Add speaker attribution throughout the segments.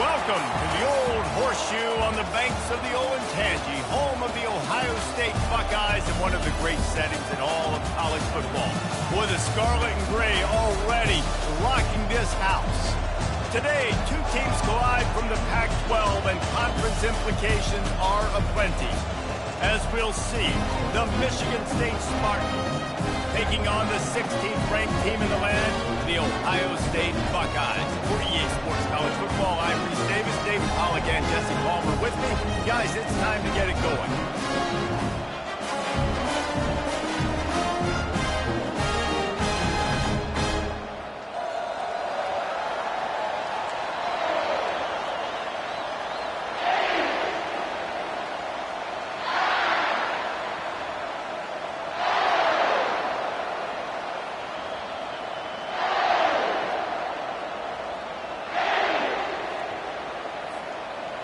Speaker 1: Welcome to the Old Horseshoe on the banks of the Olentangy, home of the Ohio State Buckeyes and one of the great settings in all of college football. Boy, the scarlet and gray already rocking this house. Today, two teams collide from the Pac-12 and conference implications are aplenty. As we'll see, the Michigan State Spartans taking on the 16th ranked team in the land, the Ohio State Buckeyes. For EA Sports College Football, I'm Reese Davis, David Pollock, and Jesse Palmer with me. Guys, it's time to get it going.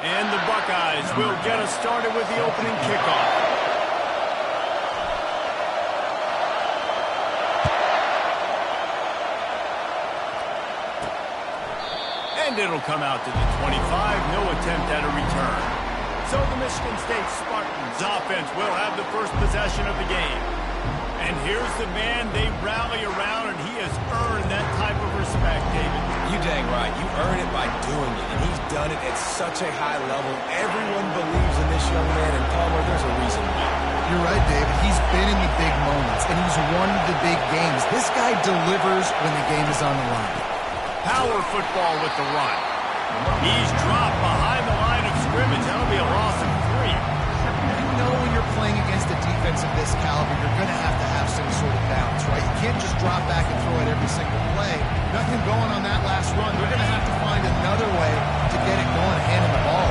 Speaker 1: And the Buckeyes will get us started with the opening kickoff. And it'll come out to the 25, no attempt at a return. So the Michigan State Spartans offense will have the first possession of the game. And here's the man they rally around, and he has earned that type of respect, David.
Speaker 2: You dang right. You earn it by doing it, and he's done it at such a high level. Everyone believes in this young man, and Palmer, there's a reason why.
Speaker 3: You're right, David. He's been in the big moments, and he's won the big games. This guy delivers when the game is on the line.
Speaker 1: Power football with the run. He's dropped behind the line of scrimmage. That'll be a loss of 3.
Speaker 3: You know when you're playing against a defense of this caliber, you're going to have some sort of balance, right? You can't just drop back and throw it every single play. Nothing going on that last run. They're going to have to find another way to get it going and hand him the ball.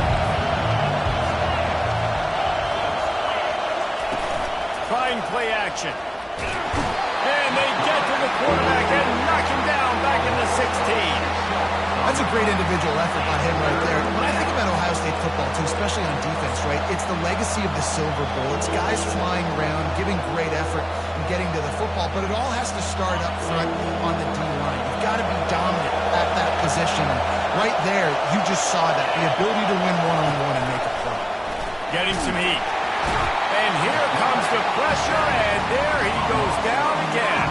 Speaker 1: Trying play action. And they get to the quarterback and knock him down back in the 16.
Speaker 3: That's a great individual effort by him right there. When I think about Ohio State football, too, especially on defense, right, it's the legacy of the Silver Bowl. It's guys flying around, giving great effort, and getting to the football. But it all has to start up front on the D-line. You've got to be dominant at that position. And right there, you just saw that, the ability to win one-on-one and make a play.
Speaker 1: Getting some heat. And here comes the pressure, and there he goes down again.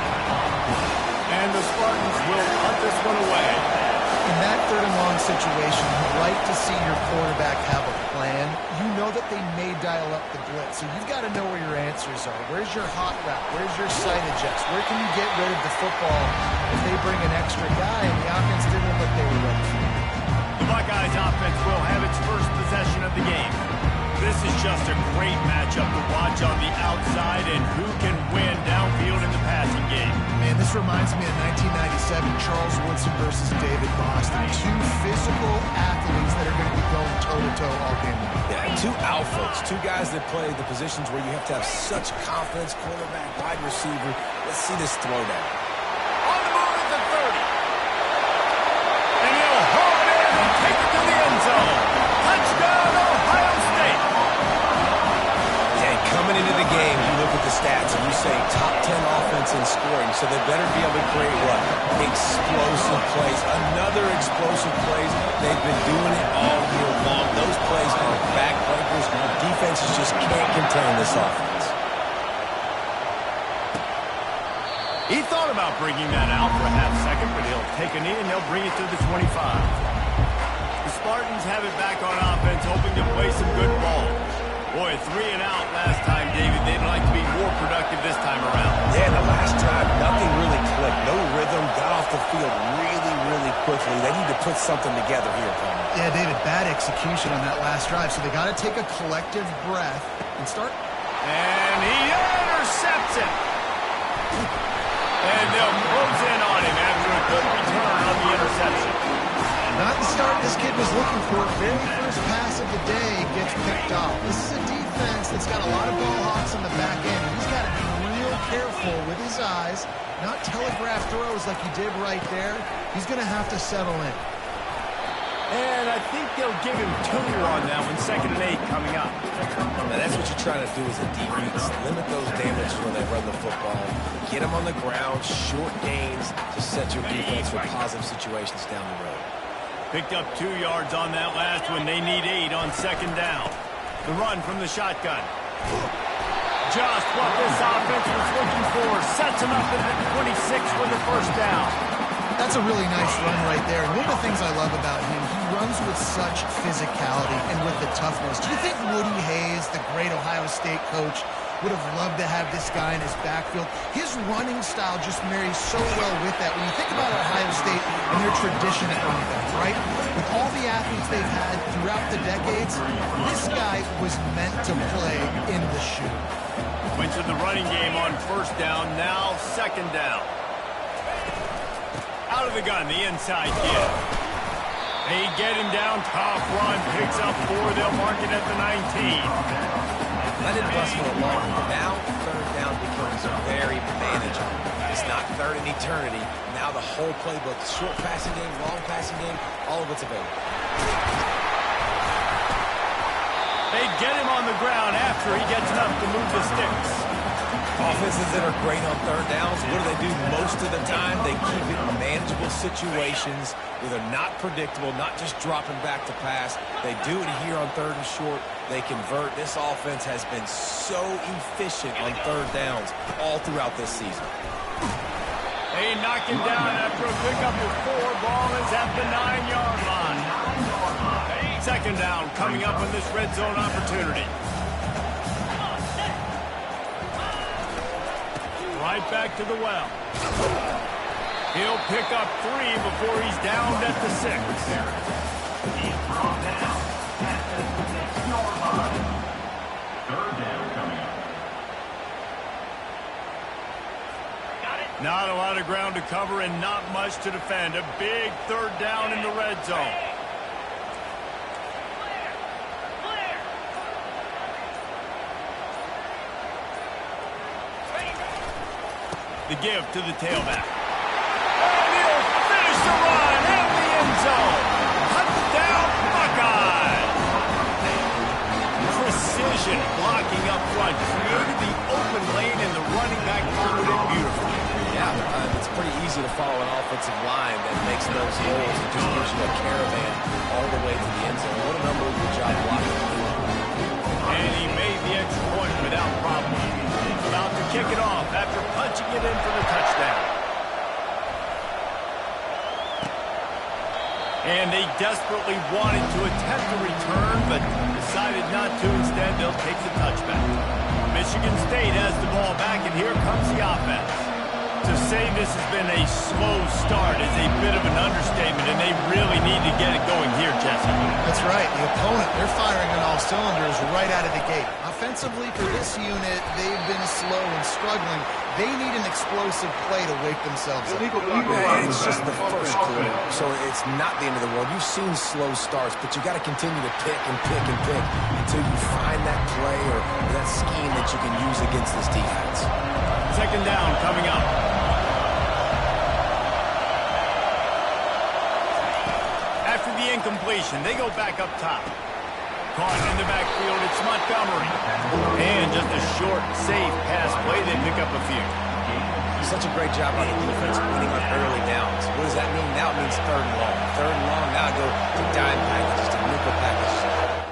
Speaker 1: And the Spartans will punt this one away.
Speaker 3: In that third and long situation, you'd like to see your quarterback have a plan. You know that they may dial up the blitz, so you've got to know where your answers are. Where's your hot route? Where's your sight adjust? Where can you get rid of the football if they bring an extra guy and the offense didn't look they were ready for?
Speaker 1: The Buckeyes offense will have its first possession of the game. This is just a great matchup to watch on the outside, and who can win downfield in the passing game.
Speaker 3: Man, this reminds me of 1997, Charles Woodson versus David Boston. Two physical athletes that are going to be going toe-to-toe all game long.
Speaker 2: Yeah, two alphas, two guys that play the positions where you have to have such confidence, quarterback, wide receiver. Let's see this throwdown.
Speaker 1: On the move at the 30. And he'll haul it in and take it to the end zone. Touchdown, Ohio State.
Speaker 2: Coming into the game, you look at the stats and you say top 10 offense in scoring, so they better be able to create what? Explosive plays. Another explosive plays. They've been doing it all year long. Those plays are backbreakers. Defenses just can't contain this offense.
Speaker 1: He thought about bringing that out for a half second, but he'll take a knee and they'll bring it to the 25. The Spartans have it back on offense, hoping to play some good ball. Boy, 3 and out last time, David. They'd like to be more productive this time around.
Speaker 2: Yeah, the last drive, nothing really clicked. No rhythm. Got off the field really quickly. They need to put something together here, Palmer.
Speaker 3: Yeah, David, bad execution on that last drive, so they got to take a collective breath and start.
Speaker 1: And he intercepts it. And they'll close in on him after a good return on the interception.
Speaker 3: Not the start this kid was looking for. Very first pass of the day gets picked off. This is a defense that's got a lot of ball hawks on the back end. He's got to be real careful with his eyes, not telegraph throws like he did right there. He's going to have to settle in.
Speaker 1: And I think they'll give him 2 on that one, 2nd and 8 coming up.
Speaker 2: Now that's what you're trying to do as a defense. Limit those damages when they run the football. Get them on the ground, short gains to set your defense for positive situations down the road.
Speaker 1: Picked up 2 yards on that last one. They need 8 on second down. The run from the shotgun. Just what this offense was looking for. Sets him up at the 26 for the first down.
Speaker 3: That's a really nice run right there. And one of the things I love about him, he runs with such physicality and with the toughness. Do you think Woody Hayes, the great Ohio State coach, would have loved to have this guy in his backfield? His running style just marries so well with that. When you think about Ohio State and their tradition at running back, right? With all the athletes they've had throughout the decades, this guy was meant to play in the shoe.
Speaker 1: Went to the running game on first down, now second down. Out of the gun, the inside kid. They get him down, top run, picks up 4, they'll mark it at the 19.
Speaker 2: That didn't bust for long. Now, third down becomes very manageable. It's not third in eternity. Now the whole playbook, short passing game, long passing game, all of it's available.
Speaker 1: They get him on the ground after he gets enough to move the sticks.
Speaker 2: Offenses that are great on third downs, what do? Most of the time, they keep it in manageable situations where they're not predictable, not just dropping back to pass. They do it here on third and short. They convert. This offense has been so efficient on third downs all throughout this season.
Speaker 1: They knock him down after a pickup of 4. Ball is at the 9-yard line. Second down coming up on this red zone opportunity. Right back to the well. He'll pick up 3 before he's downed at the 6. Not a lot of ground to cover and not much to defend. A big third down in the red zone. The give to the tailback. And he'll finish the run in the end zone. Touchdown, Buckeyes. Precision blocking up front. Created the open lane and the running back followed it beautifully.
Speaker 2: Yeah, it's pretty easy to follow an offensive line that makes those holes and just gives you a caravan all the way to the end zone. What an unbelievable job blocking.
Speaker 1: And he made the extra point without problem. About to kick it off after punching it in for the touchdown. And they desperately wanted to attempt a return, but decided not to. Instead, they'll take the touchback. Michigan State has the ball back, and here comes the offense. To say this has been a slow start is a bit of an understatement, and they really need to get it going here, Jesse.
Speaker 3: That's right. The opponent, they're firing on all cylinders right out of the gate. Offensively, for this unit, they've been slow and struggling. They need an explosive play to wake themselves up.
Speaker 2: It's just the first quarter, so it's not the end of the world. You've seen slow starts, but you got to continue to pick and pick and pick until you find that play or that scheme that you can use against this defense.
Speaker 1: Second down coming up. After the incompletion, they go back up top. Caught in the backfield, it's Montgomery. And just a short, safe pass play, they pick up a few.
Speaker 2: Such a great job on the defense winning on early downs. What does that mean? Now it means third and long. Third and long, now go to dime packages, to nickel packages.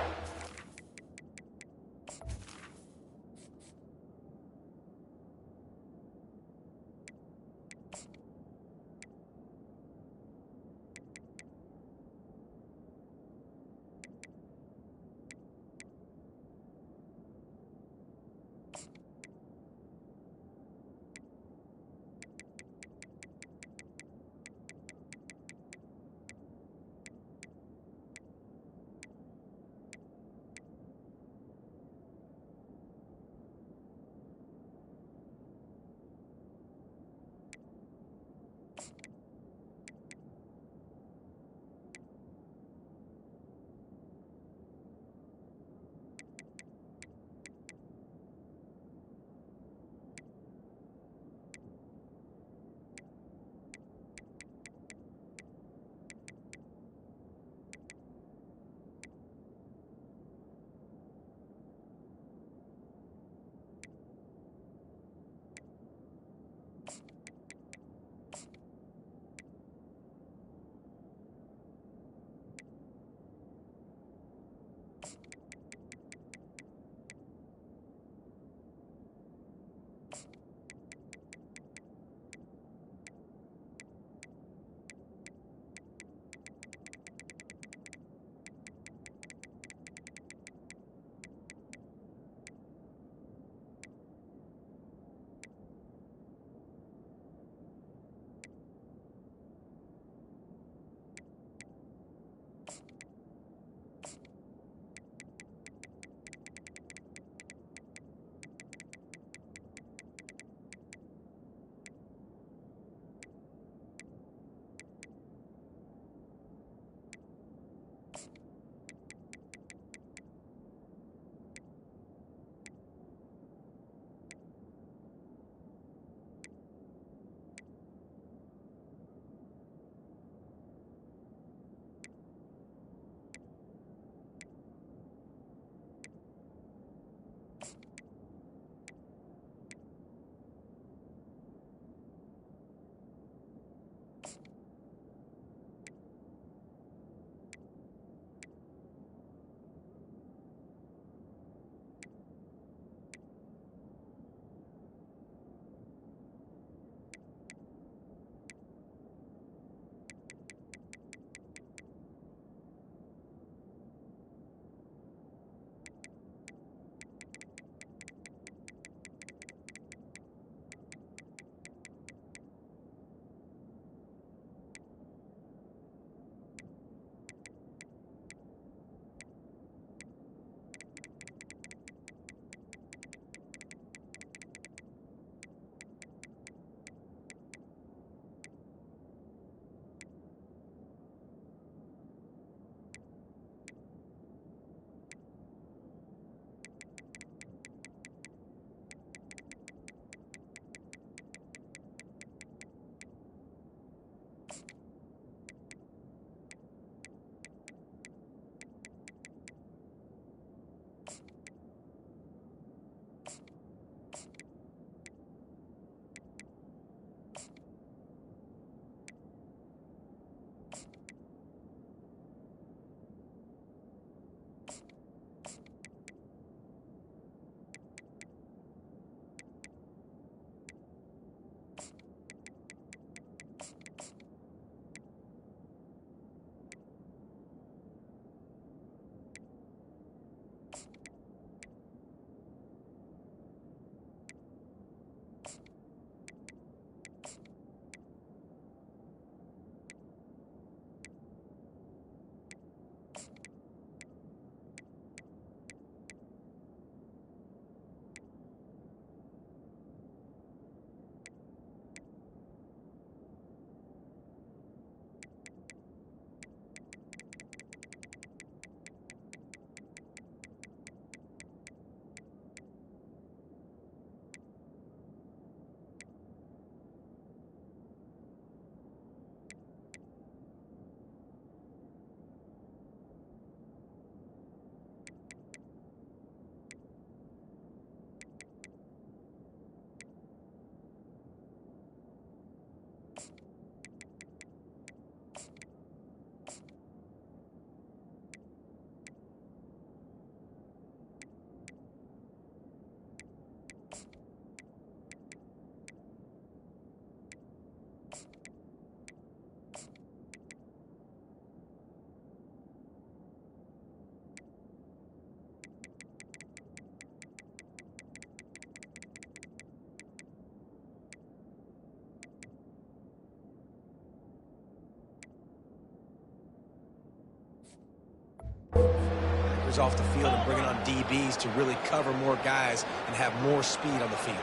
Speaker 2: linebackers off the field and bringing on DBs to really cover more guys and have more speed on the field.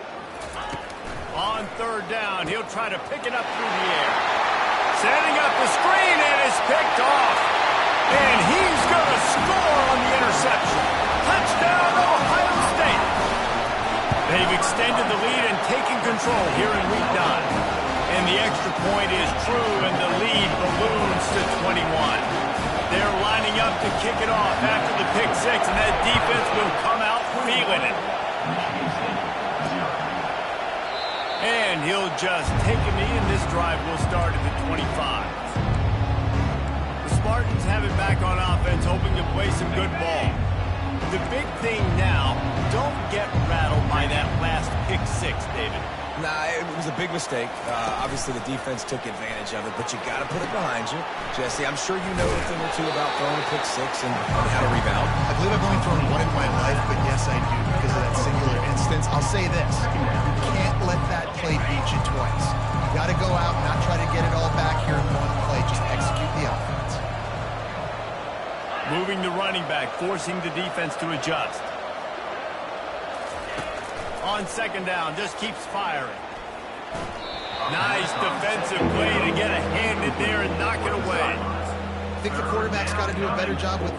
Speaker 1: On third down, he'll try to pick it up through the air. Setting up the screen, and it's picked off. And he's going to score on the interception. Touchdown, Ohio State. They've extended the lead and taken control here in week 9. And the extra point is true, and the lead balloons to 21. They're lining up to kick it off after the pick 6, and that defense will come out feeling it. And he'll just take a knee, and this drive will start at the 25. The Spartans have it back on offense, hoping to play some good ball. The big thing now, don't get rattled by that last pick 6, David.
Speaker 2: Nah, it was a big mistake. Obviously, the defense took advantage of it, but you got to put it behind you. Jesse, I'm sure you know a thing or two about throwing a pick 6 and how to rebound.
Speaker 3: I believe I've only thrown one in my life, but yes, I do because of that singular instance. I'll say this. You can't let that play beat you twice. You got to go out and not try to get it all back here in one play. Just execute the offense.
Speaker 1: Moving the running back, forcing the defense to adjust. On second down, just keeps firing. Nice defensive play to get a hand in there and knock it away.
Speaker 3: I think the quarterback's got to do a better job with...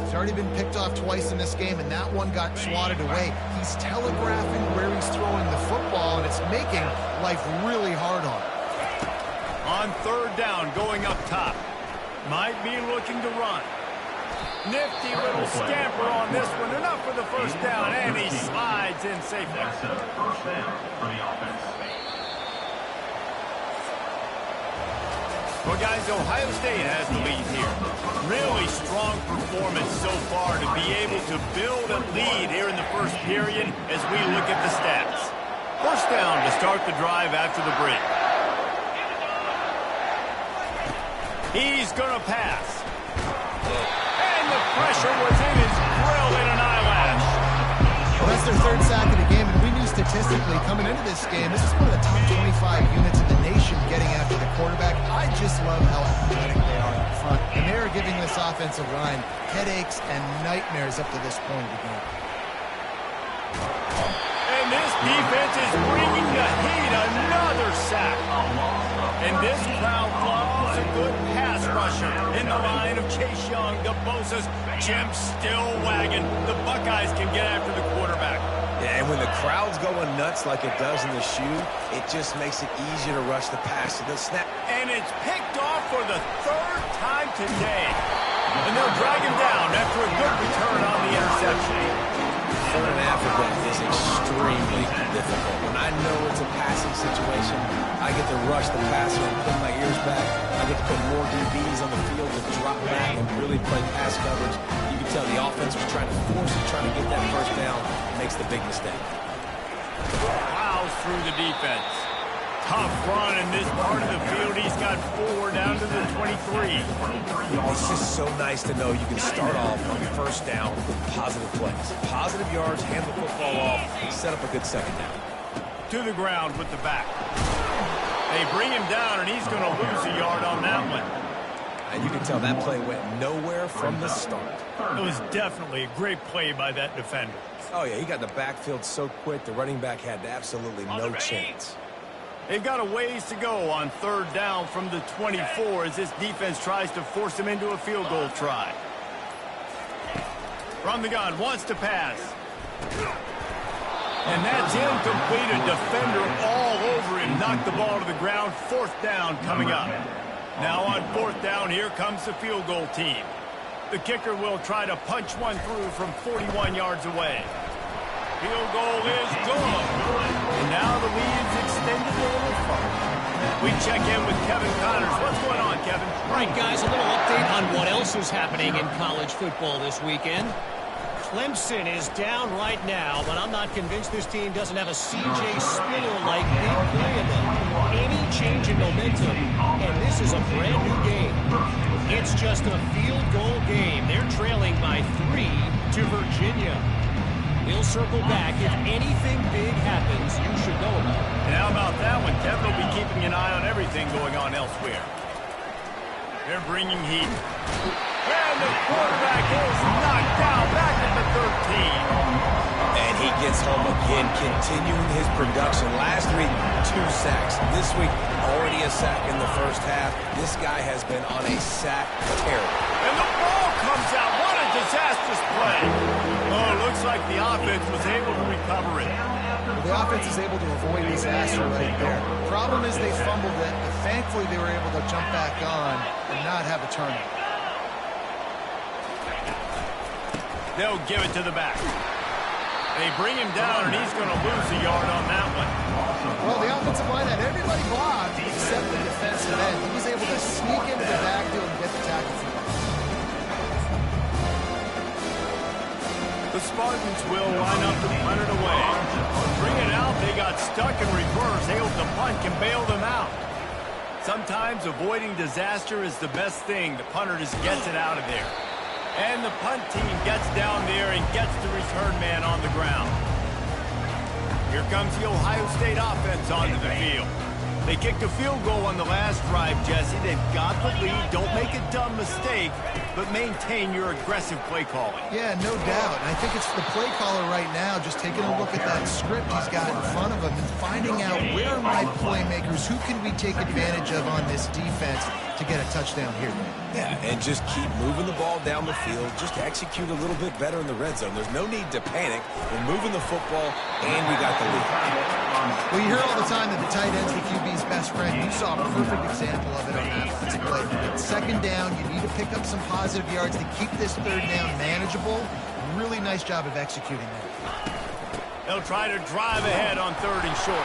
Speaker 3: He's already been picked off twice in this game, and that one got swatted away. He's telegraphing where he's throwing the football, and it's making life really hard on him.
Speaker 1: On third down, going up top. Might be looking to run. Nifty little scamper on this one. Enough for the first down, and he slides in safely.
Speaker 4: First down for the offense.
Speaker 1: Well, guys, Ohio State has the lead here. Really strong performance so far to be able to build a lead here in the first period as we look at the stats. First down to start the drive after the break. He's going to pass. And the pressure was in his grill in an eyelash.
Speaker 3: Well, that's their third sack of the game, and we knew statistically coming into this game, this is one of the top 25 units in the nation getting after the quarterback. I just love how athletic they are up front, and they are giving this offensive line headaches and nightmares up to this point of the game.
Speaker 1: And this defense is bringing the heat. Another sack. And this crowd loves a good pass rusher in the line of Chase Young, the Bosa's, Jim still wagging. The Buckeyes can get after the quarterback.
Speaker 2: Yeah, and when the crowd's going nuts like it does in the shoe, it just makes it easier to rush the pass to the snap.
Speaker 1: And it's picked off for the third time today. And they'll drag him down after a good return on the interception.
Speaker 2: Third and after that is extremely difficult. When I know it's a passing situation, I get to rush the passer and put my ears back. I get to put more DBs on the field to drop back and really play pass coverage. You can tell the offense was trying to force it, trying to get that first down. Makes the big mistake.
Speaker 1: Plows through the defense. Tough run in this part of the field. He's got 4 down to the 23.
Speaker 2: It's just so nice to know you can start off on your first down with positive plays. Positive yards, hand the football off, and set up a good second down.
Speaker 1: To the ground with the back. They bring him down, and he's going to lose a yard on that one.
Speaker 2: And you can tell that play went nowhere from the start.
Speaker 1: It was definitely a great play by that defender.
Speaker 2: Oh, yeah, he got the backfield so quick, the running back had absolutely no chance.
Speaker 1: They've got a ways to go on 3rd down from the 24 as this defense tries to force them into a field goal try. From the gun, wants to pass. And that's incomplete. A defender all over him. Knocked the ball to the ground. 4th down coming up. Now on 4th down, here comes the field goal team. The kicker will try to punch one through from 41 yards away. Field goal is good. And now the lead's extended a little further. We check in with Kevin Connors. What's going on, Kevin?
Speaker 5: All right, guys, a little update on what else is happening in college football this weekend. Clemson is down right now, but I'm not convinced this team doesn't have a C.J. Spiller-like big play in them. Any change in momentum, and this is a brand-new game. It's just a field goal game. They're trailing by 3 to Virginia. We'll circle back. If anything big happens, you should know about it.
Speaker 1: And how about that one? Kevin will be keeping an eye on everything going on elsewhere. They're bringing heat. And the quarterback is knocked down back at the 13.
Speaker 2: And he gets home again, continuing his production. Last week, 2 sacks. This week, already a sack in the first half. This guy has been on a sack tear.
Speaker 1: And the ball comes out. What a disastrous play. Oh, it looks like the offense was able to recover it.
Speaker 3: The offense is able to avoid disaster right there. Problem is they fumbled it, but thankfully they were able to jump back on and not have a turnover.
Speaker 1: They'll give it to the back. They bring him down, and he's going to lose a yard on that one.
Speaker 3: Well, the offensive line had everybody blocked except the defensive end. He was able to sneak into the backfield and get the tackle for him.
Speaker 1: The Spartans will line up to punt it away. Bring it out. They got stuck in reverse. Able to punt can bail them out. Sometimes avoiding disaster is the best thing. The punter just gets it out of there. And the punt team gets down there and gets the return man on the ground. Here comes the Ohio State offense onto the field. They kicked a field goal on the last drive, Jesse. They've got the lead. Don't make a dumb mistake, but maintain your aggressive play calling.
Speaker 3: Yeah, no doubt. And I think it's the play caller right now just taking a look at that script he's got in front of him and finding out where are my playmakers, who can we take advantage of on this defense to get a touchdown here.
Speaker 2: Yeah, and just keep moving the ball down the field. Just execute a little bit better in the red zone. There's no need to panic. We're moving the football, and we got the lead.
Speaker 3: Well, you hear all the time that the tight end's the QB's best friend. You saw a perfect example of it on that offensive play. Second down, you need to pick up some positive yards to keep this 3rd down manageable. Really nice job of executing that.
Speaker 1: They'll try to drive ahead on 3rd and short.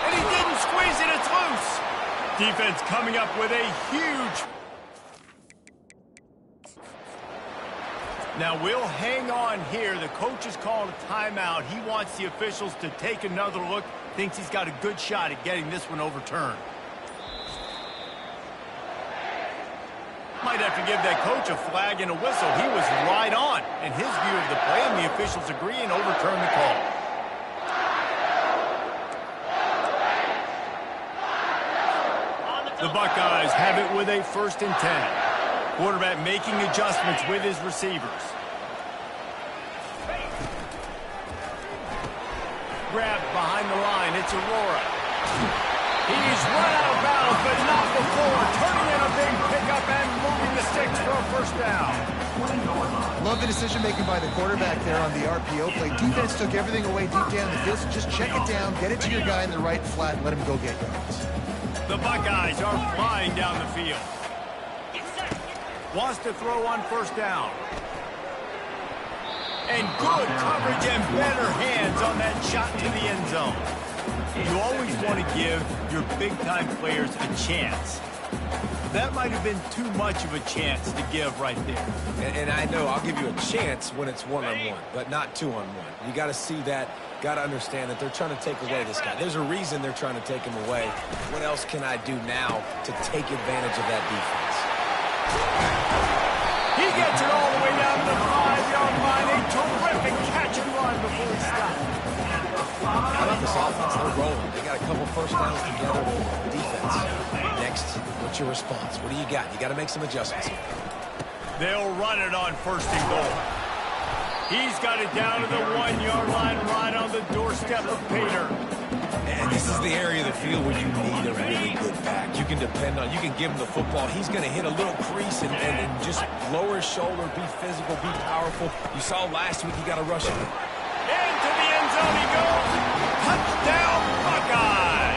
Speaker 1: And he didn't squeeze it. It's loose. Defense coming up with a huge... Now we'll hang on here. The coach has called a timeout. He wants the officials to take another look. Thinks he's got a good shot at getting this one overturned. Might have to give that coach a flag and a whistle. He was right on in his view of the play, and the officials agree and overturn the call. The Buckeyes have it with a 1st and 10. Quarterback making adjustments with his receivers. Grabbed behind the line. It's Aurora. He's run out of bounds, but not before. Turning in a big pickup and moving the sticks for a 1st down.
Speaker 3: Love the decision-making by the quarterback there on the RPO play. Defense took everything away deep down the field, so just check it down, get it to your guy in the right flat, and let him go get yards.
Speaker 1: The Buckeyes are flying down the field. Wants to throw on 1st down. And good coverage and better hands on that shot to the end zone. You always want to give your big-time players a chance. That might have been too much of a chance to give right there.
Speaker 2: And I know I'll give you a chance when it's one-on-one, but not two-on-one. You got to see that, got to understand that they're trying to take away this guy. There's a reason they're trying to take him away. What else can I do now to take advantage of that defense?
Speaker 1: He gets it all the way down to the 5-yard line. A terrific catch and run before he stopped.
Speaker 2: How about this offense? They're rolling. They got a couple 1st downs together. Defense. Next, what's your response? What do you got? You got to make some adjustments here.
Speaker 1: They'll run it on 1st and goal. He's got it down to the 1-yard line right on the doorstep of Pater.
Speaker 2: And this is the area of the field where you need a really good back. You can depend on, you can give him the football. He's going to hit a little crease and just lower his shoulder, be physical, be powerful. You saw last week he got a rush.
Speaker 1: Into the end zone he goes. Touchdown, Buckeyes.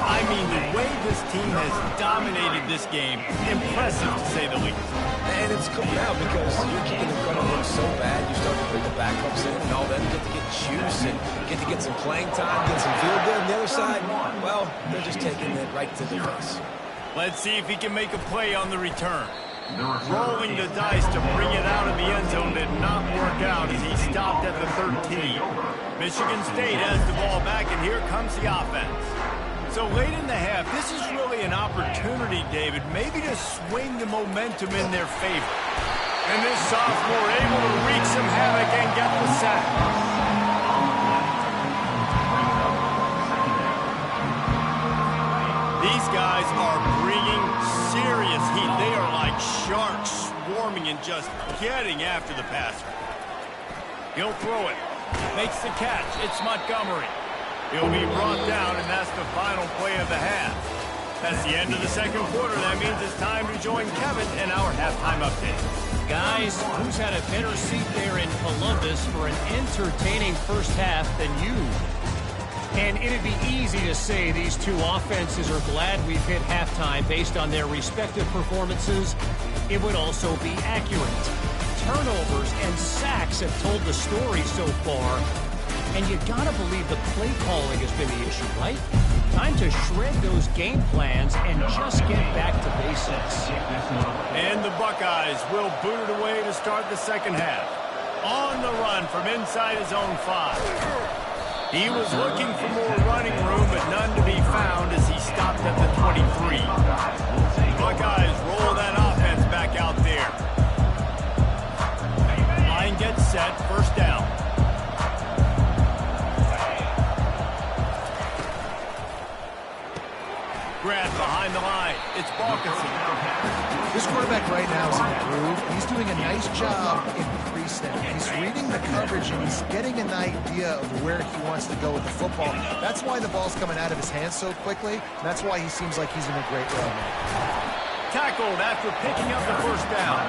Speaker 1: I mean, the way this team has dominated this game, impressive to say the least.
Speaker 2: And it's cool now because you're keeping the front look so bad. You start to bring the backups in and all that. You get to get juice and get to get some playing time, get some field good. On the other side, well, they're just taking it right to the face.
Speaker 1: Let's see if he can make a play on the return. Rolling the dice to bring it out of the end zone did not work out as he stopped at the 13. Michigan State has the ball back, and here comes the offense. So late in the half, this is really an opportunity, David, maybe to swing the momentum in their favor. And this sophomore able to wreak some havoc and get the sack. These guys are bringing serious heat. They are like sharks swarming and just getting after the passer. He'll throw it. Makes the catch. It's Montgomery. He'll be brought down, and that's the final play of the half. That's the end of the second quarter. That means it's time to join Kevin in our halftime update.
Speaker 5: Guys, who's had a better seat there in Columbus for an entertaining first half than you? And it'd be easy to say these two offenses are glad we've hit halftime based on their respective performances. It would also be accurate. Turnovers and sacks have told the story so far. And you gotta believe the play calling has been the issue, right? Time to shred those game plans and just get back to basics.
Speaker 1: And the Buckeyes will boot it away to start the second half. On the run from inside his own 5. He was looking for more running room, but none to be found as he stopped at the 23. Buckeyes roll that offense back out there. Line gets set, first down. Grab behind the line. It's Balkinson.
Speaker 3: This quarterback right now is in the groove. He's doing a nice job in pre-snap. He's reading the coverage, and he's getting an idea of where he wants to go with the football. That's why the ball's coming out of his hands so quickly. That's why he seems like he's in a great run.
Speaker 1: Tackled after picking up the first down.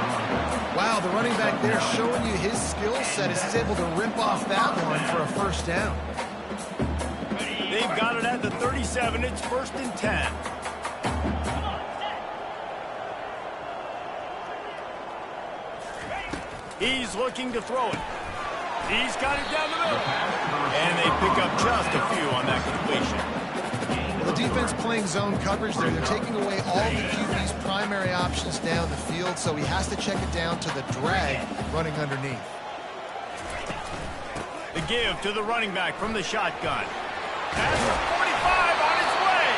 Speaker 3: Wow, the running back there showing you his skill set as he's able to rip off that one for a first down.
Speaker 1: They've got it at the 37. It's 1st and 10. He's looking to throw it. He's got it down the middle. And they pick up just a few on that completion.
Speaker 3: The defense playing zone coverage there. They're taking away all the QB's primary options down the field, so he has to check it down to the drag running underneath.
Speaker 1: The give to the running back from the shotgun. That's the 45 on its way.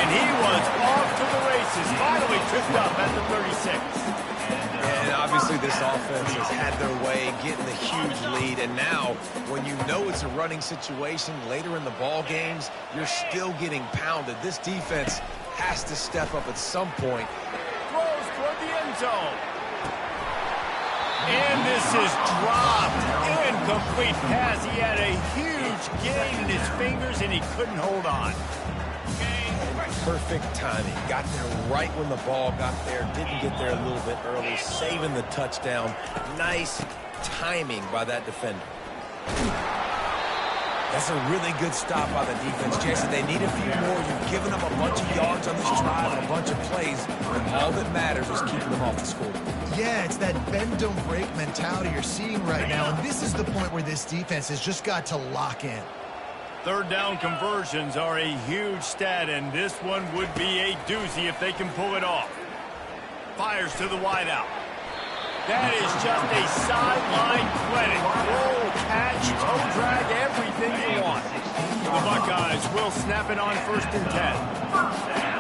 Speaker 1: And he was off to the races. Finally tripped up at the 36.
Speaker 2: And obviously this offense has had their way, getting the huge lead. And now, when you know it's a running situation later in the ball games, you're still getting pounded. This defense has to step up at some point.
Speaker 1: Throws toward the end zone. And this is dropped. Incomplete pass. He had a huge gain in his fingers, and he couldn't hold on.
Speaker 2: Perfect timing. Got there right when the ball got there. Didn't get there a little bit early. Saving the touchdown. Nice timing by that defender. That's a really good stop by the defense. Jason, they need a few more. You've given them a bunch of yards on this drive and a bunch of plays. And all that matters is keeping them off the score.
Speaker 3: Yeah, it's that bend, don't break mentality you're seeing right now. And this is the point where this defense has just got to lock in.
Speaker 1: Third down conversions are a huge stat, and this one would be a doozy if they can pull it off. Fires to the wideout. That is just a sideline clinic. Roll, catch, toe drag, everything you want. The Buckeyes will snap it on 1st and 10.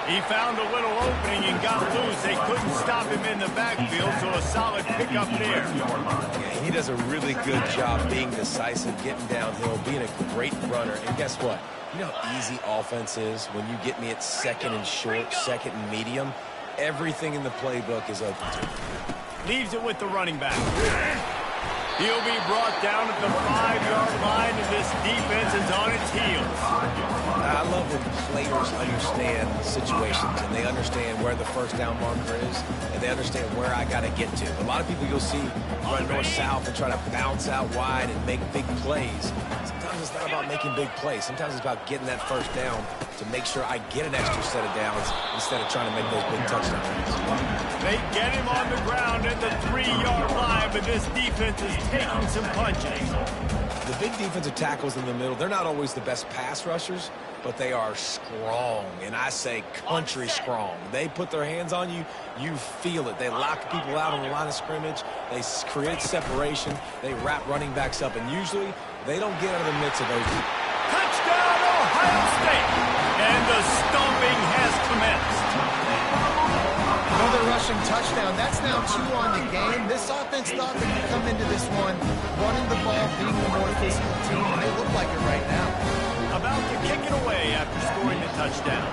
Speaker 1: He found a little opening and got loose. They couldn't stop him in the backfield, so a solid pickup there.
Speaker 2: Yeah, he does a really good job being decisive, getting downhill, being a great runner. And guess what? You know how easy offense is when you get me at 2nd and short, 2nd and medium? everything in the playbook is open to him.
Speaker 1: Leaves it with the running back. He'll be brought down at the 5-yard line, and this defense is on its heels.
Speaker 2: I love when players understand situations, and they understand where the first down marker is, and they understand where I got to get to. A lot of people you'll see run north-south and try to bounce out wide and make big plays. Sometimes it's not about making big plays. Sometimes it's about getting that first down to make sure I get an extra set of downs instead of trying to make those big touchdowns.
Speaker 1: They get him on the ground at the 3-yard line, but this defense is taking some punches.
Speaker 2: The big defensive tackles in the middle, they're not always the best pass rushers, but they are strong, and I say country strong. They put their hands on you, you feel it. They lock people out on the line of scrimmage. They create separation. They wrap running backs up, and usually they don't get out of the midst of those.
Speaker 1: Touchdown, Ohio State! And the stomping has commenced.
Speaker 3: Another rushing touchdown. That's now 2 on the game. This offense thought they could come into this one running the ball, being the more physical team, and they look like it right now.
Speaker 1: About to kick it away after scoring the touchdown.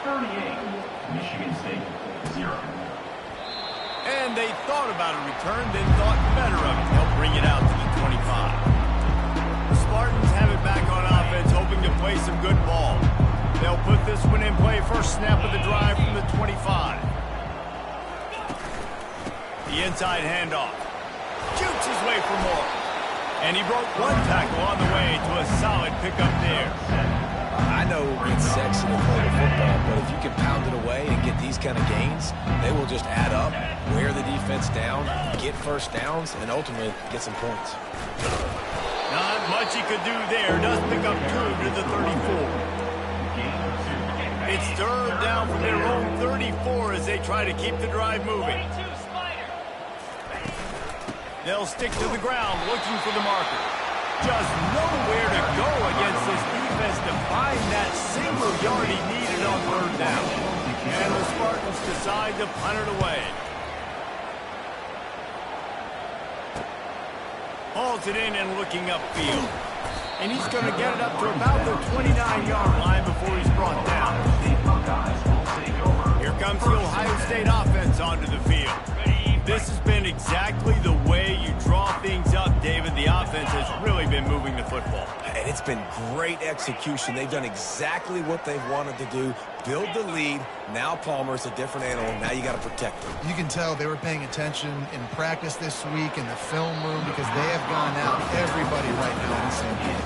Speaker 4: 38, Michigan State, 0.
Speaker 1: And they thought about a return, then thought better of it. They'll bring it out to the 25. The Spartans have it back on offense, hoping to play some good ball. They'll put this one in play. First snap of the drive from the 25. The inside handoff. Shoots his way for more. And he broke one tackle on the way to a solid pickup there.
Speaker 2: I know it's sexy to play the football, but if you can pound it away and get these kind of gains, they will just add up, wear the defense down, get first downs, and ultimately get some points.
Speaker 1: Not much he could do there. Does pick up 2 to the 34. It's third down from their own 34 as they try to keep the drive moving. They'll stick to the ground looking for the marker. Just nowhere to go against this defense to find that single yard he needed on third down. And the Spartans decide to punt it away. Hauls it in and looking upfield. And he's going to get it up to about the 29-yard line before he's brought down. Here comes the Ohio State offense onto the field. This has been exactly the way you draw things up, David. The offense has really been moving the football.
Speaker 2: And it's been great execution. They've done exactly what they've wanted to do. Build the lead. Now Palmer's a different animal. Now you got to protect him.
Speaker 3: You can tell they were paying attention in practice this week in the film room because they have gone out everybody right now on the same page.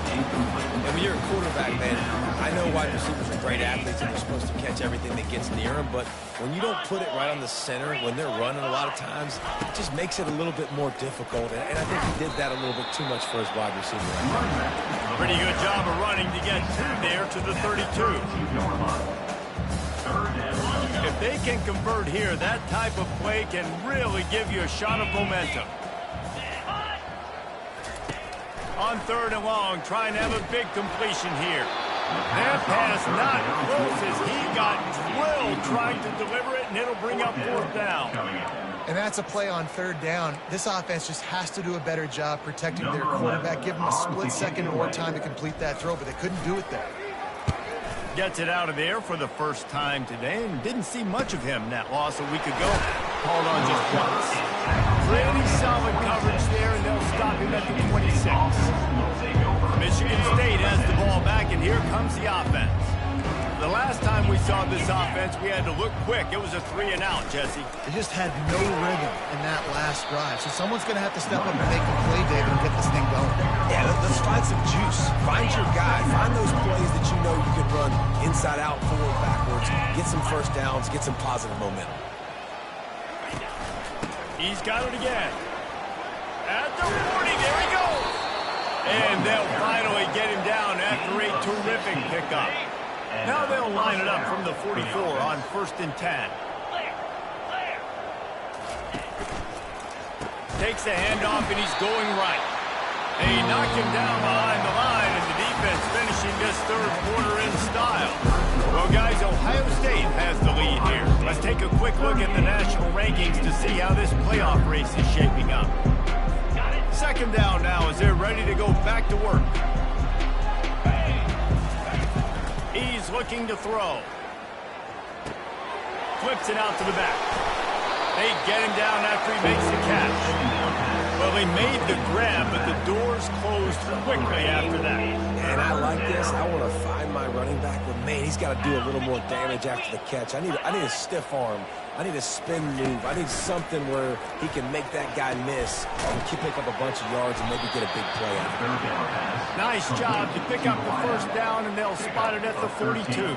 Speaker 2: And when you're a quarterback, man, I know wide receivers are great athletes and they're supposed to catch everything that gets near them, but when you don't put it right on the center, when they're running a lot of times, it just makes it a little bit more difficult. And I think he did that a little bit too much for his wide receiver right now.
Speaker 1: Pretty good job of running to get 2 there to the 32. If they can convert here, that type of play can really give you a shot of momentum. On third and long, trying to have a big completion here. That pass not close as he got drilled trying to deliver it, and it'll bring up 4th down.
Speaker 3: And that's a play on third down. This offense just has to do a better job protecting their quarterback, give them a split second more time to complete that throw, but they couldn't do it there.
Speaker 1: Gets it out of there for the first time today, and didn't see much of him that loss a week ago. Called on just once. Pretty solid coverage there, and they'll stop him at the 26. Michigan State has the ball back, and here comes the offense. The last time we saw this offense, we had to look quick. It was a 3-and-out, Jesse.
Speaker 3: They just had no rhythm in that last drive. So someone's going to have to step up and make a play, David, and get this thing going.
Speaker 2: Yeah, let's find some juice. Find your guy. Find those plays that you know you can run inside out, forward, backwards. Get some first downs. Get some positive momentum.
Speaker 1: He's got it again. At the 40, there he goes. And they'll finally get him down after a terrific pickup. Now they'll line it up from the 44 on 1st and 10. Takes the handoff, and he's going right. They knock him down behind the line, and the defense finishing this third quarter in style. Well, guys, Ohio State has the lead here. Let's take a quick look at the national rankings to see how this playoff race is shaping up. 2nd down now as they're ready to go back to work. He's looking to throw. Flips it out to the back. They get him down after he makes the catch. Well, he made the grab, but the doors closed quickly after that.
Speaker 2: And I like this. I want to find my running back, but man, he's got to do a little more damage after the catch. I need a stiff arm. I need a spin move. I need something where he can make that guy miss and pick up a bunch of yards and maybe get a big play out of it.
Speaker 1: Nice job to pick up the first down, and they'll spot it at the 42.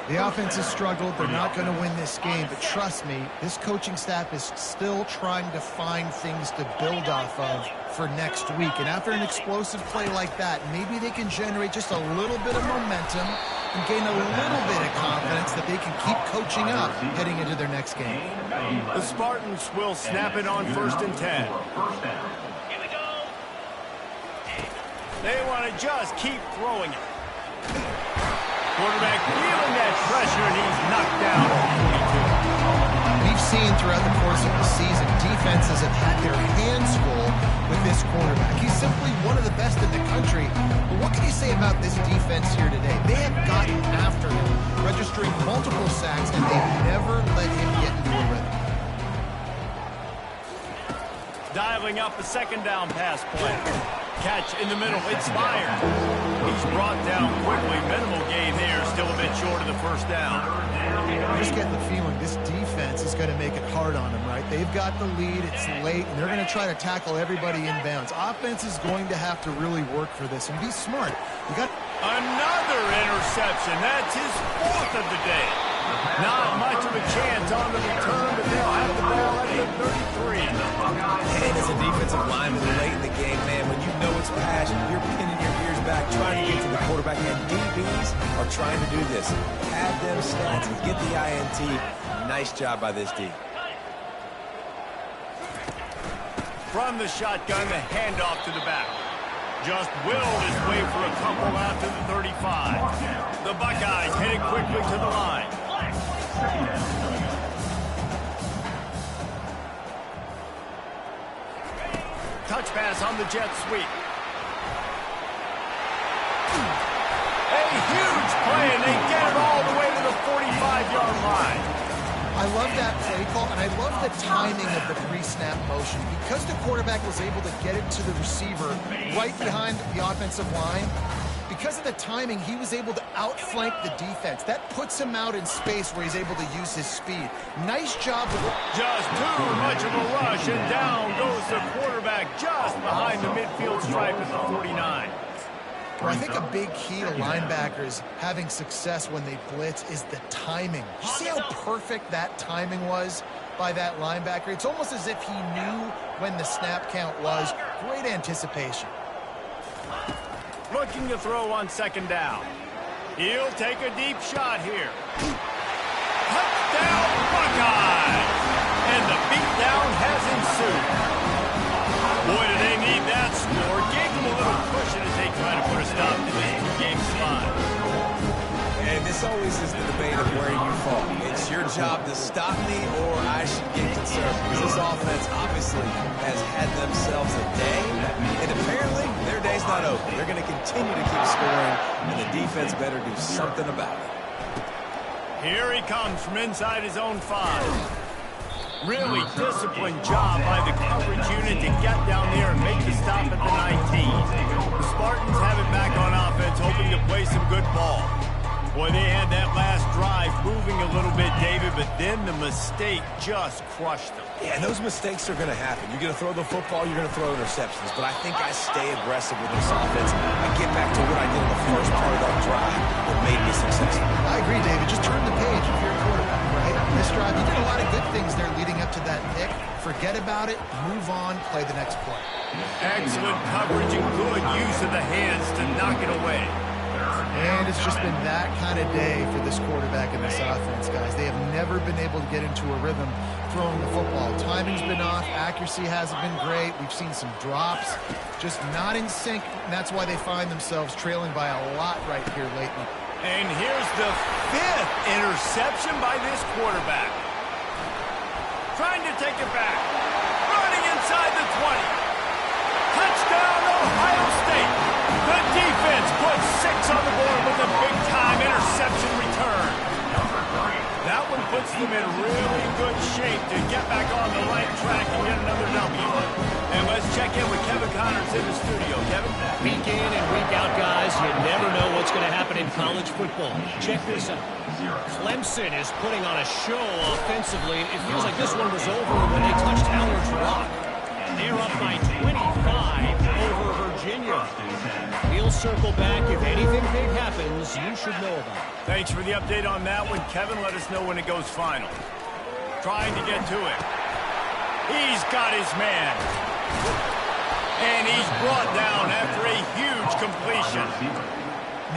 Speaker 3: The offense has struggled. They're not going to win this game, but trust me, this coaching staff is still trying to find things to build off of for next week. And after an explosive play like that, maybe they can generate just a little bit of momentum and gain a little bit of confidence that they can keep coaching up heading into their next game.
Speaker 1: The Spartans will snap it on 1st and 10. They want to just keep throwing it. Quarterback feeling that pressure, and he's knocked down at 42.
Speaker 3: We've seen throughout the course of the season, defenses have had their hands full with this quarterback. He's simply one of the best in the country. But what can you say about this defense here today? They have gotten after him, registering multiple sacks, and they've never let him get into a rhythm.
Speaker 1: Dialing up a 2nd down pass play. Catch in the middle. It's fired. He's brought down quickly. Minimal gain there. Still a bit short of the 1st down.
Speaker 3: I just get the feeling this defense is going to make it hard on them, right? They've got the lead. It's late, and they're going to try to tackle everybody inbounds. Offense is going to have to really work for this and be smart. You got
Speaker 1: another interception. That's his 4th of the day. Not much of a chance on the return, but they'll have the ball at the 33.
Speaker 2: And as a defensive lineman late in the game, man, when you know it's passion, you're pinning your ears back, trying to get to the quarterback, and DBs are trying to do this. Pad them stats and get the INT. Nice job by this D.
Speaker 1: From the shotgun, the handoff to the back. Just willed his way for a couple out to the 35. The Buckeyes headed quickly to the line. Touch pass on the jet sweep. A huge play, and they get it all the way to the 45-yard line.
Speaker 3: I love that play call, and I love the timing of the pre-snap motion. Because the quarterback was able to get it to the receiver right behind the offensive line, because of the timing, he was able to outflank the defense. That puts him out in space where he's able to use his speed. Nice job.
Speaker 1: Just too much of a rush, and down goes the quarterback just behind the midfield stripe at the 49.
Speaker 3: Well, I think a big key to linebackers having success when they blitz is the timing. You see how perfect that timing was by that linebacker? It's almost as if he knew when the snap count was. Great anticipation.
Speaker 1: Looking to throw on 2nd down. He'll take a deep shot here. Touchdown, Buckeyes! And the beatdown has ensued. Boy, do they need that score. Gave them a little cushion as they try to put a stop to this 2-game slide.
Speaker 2: And this always is the debate of where you fall. It's your job to stop me, or I should get concerned. Because this offense obviously has had themselves a day, and apparently their day's not over. They're going to continue to keep scoring, and the defense better do something about it.
Speaker 1: Here he comes from inside his own 5. Really disciplined job by the coverage unit to get down there and make the stop at the 19. The Spartans have it back on offense, hoping to play some good ball. Boy, they had that last drive moving a little bit, David, but then the mistake just crushed them.
Speaker 2: Yeah, and those mistakes are going to happen. You're going to throw the football, you're going to throw interceptions. But I think I stay aggressive with this offense. I get back to what I did in the first part of that drive that made me successful.
Speaker 3: I agree, David. Just turn the page if you're a quarterback, right? This drive, you did a lot of good things there leading up to that pick. Forget about it, move on, play the next play.
Speaker 1: Excellent coverage and good use of the hands to knock it away.
Speaker 3: And it's just been that kind of day for this quarterback and this offense, guys. They have never been able to get into a rhythm throwing the football. Timing's been off. Accuracy hasn't been great. We've seen some drops. Just not in sync, and that's why they find themselves trailing by a lot right here lately.
Speaker 1: And here's the 5th interception by this quarterback. Trying to take it back. Running inside the 20. Touchdown, Ohio State. The defense puts 6 on the board with a big-time interception return. That one puts puts them in really good shape to get back on the right track and get another W. And let's check in with Kevin Connors in the studio. Kevin?
Speaker 5: Week in and week out, guys, you never know what's going to happen in college football. Check this out. Clemson is putting on a show offensively. It feels like this one was over when they touched Howard's Rock. They're up by 25 over Virginia. We'll circle back. If anything big happens, you should know about it.
Speaker 1: Thanks for the update on that one, Kevin. Let us know when it goes final. Trying to get to it. He's got his man. And he's brought down after a huge completion.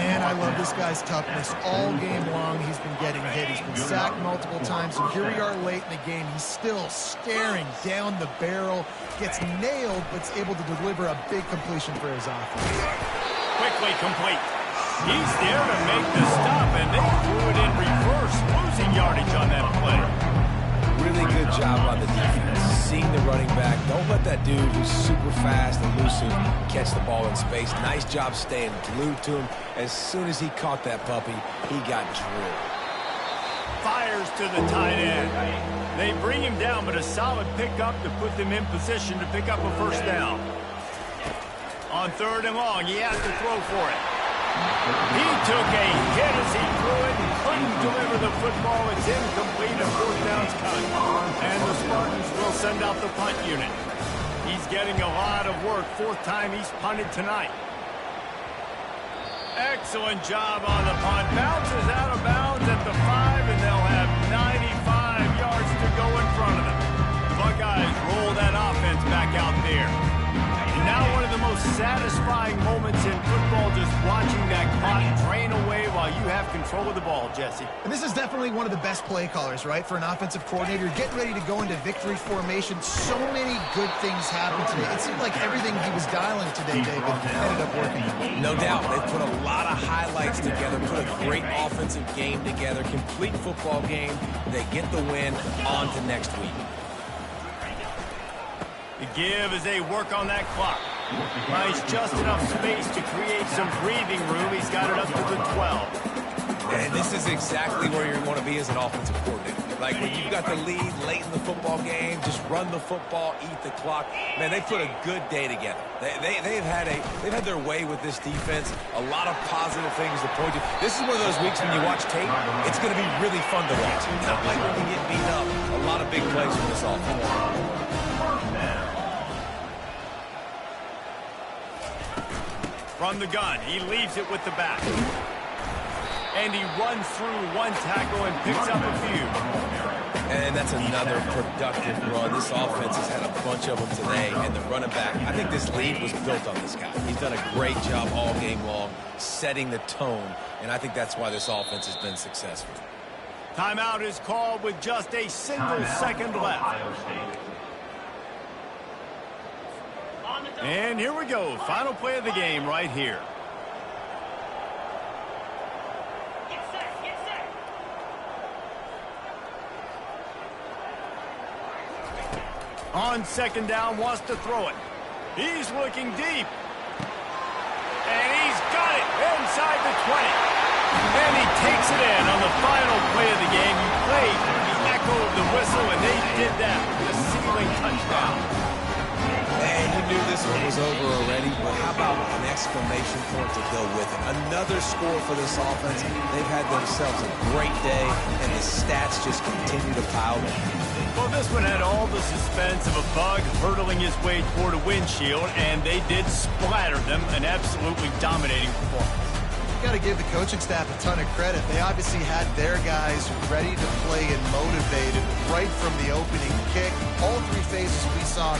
Speaker 3: Man, I love this guy's toughness. All game long, he's been getting hit. He's been sacked multiple times, and here we are late in the game. He's still staring down the barrel, gets nailed, but's able to deliver a big completion for his offense.
Speaker 1: Quickly complete. He's there to make the stop, and they threw it in reverse, losing yardage on that play.
Speaker 2: Really good job on the defense. Seeing the running back. Don't let that dude who's super fast, elusive, catch the ball in space. Nice job staying glued to him. As soon as he caught that puppy, he got drilled.
Speaker 1: Fires to the tight end. They bring him down, but a solid pickup to put them in position to pick up a first down. On 3rd and long, he has to throw for it. He took a hit as he threw it and couldn't deliver the football. It's incomplete and 4th down's cut. And the Spartans will send out the punt unit. He's getting a lot of work. 4th time he's punted tonight. Excellent job on the punt. Bounces out of bounds at the 5, and they'll have 95 yards to go in front of them. Buckeyes roll that offense back out there. And now one of the most satisfying moments in football, just watching that clock drain away while you have control of the ball, Jesse.
Speaker 3: And this is definitely one of the best play callers, right, for an offensive coordinator. Getting ready to go into victory formation. So many good things happened today. It seemed like everything he was dialing today, David, ended up working.
Speaker 2: No doubt. They put a lot of highlights together, put a great offensive game together, complete football game. They get the win. On to next week.
Speaker 1: The give as they work on that clock. Nice, just enough space to create some breathing room. He's got it up to the 12.
Speaker 2: And this is exactly where you want to be as an offensive coordinator. Like when you've got the lead late in the football game, just run the football, eat the clock. Man, they put a good day together. They've had their way with this defense. A lot of positive things to point to. This is one of those weeks when you watch tape, it's going to be really fun to watch. Not like when you get beat up. A lot of big plays from this offense.
Speaker 1: From the gun, he leaves it with the back. And he runs through one tackle and picks up a few.
Speaker 2: And that's another productive run. This offense has had a bunch of them today, and the running back, I think this lead was built on this guy. He's done a great job all game long, setting the tone, and I think that's why this offense has been successful.
Speaker 1: Timeout is called with just a single second left. And here we go. Final play of the game right here. On 2nd down, wants to throw it. He's looking deep. And he's got it inside the 20. And he takes it in on the final play of the game. You played the echo of the whistle, and they did that with a ceiling touchdown.
Speaker 2: And you knew this one was over already, but how about an exclamation point to go with it? Another score for this offense. They've had themselves a great day, and the stats just continue to pile in.
Speaker 1: Well, this one had all the suspense of a bug hurtling his way toward a windshield, and they did splatter them. An absolutely dominating performance.
Speaker 3: Got to give the coaching staff a ton of credit. They obviously had their guys ready to play and motivated right from the opening kick. All 3 phases we saw.